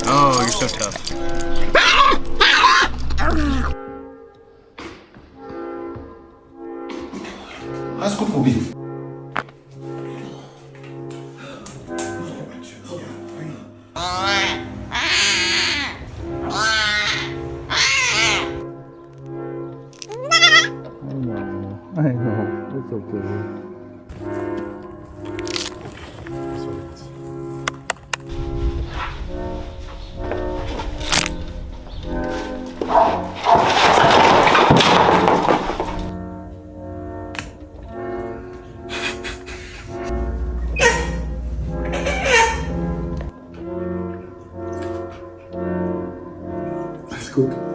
Oh, you're so tough. Let's go, Bobby. I know. It's okay. Alles gut.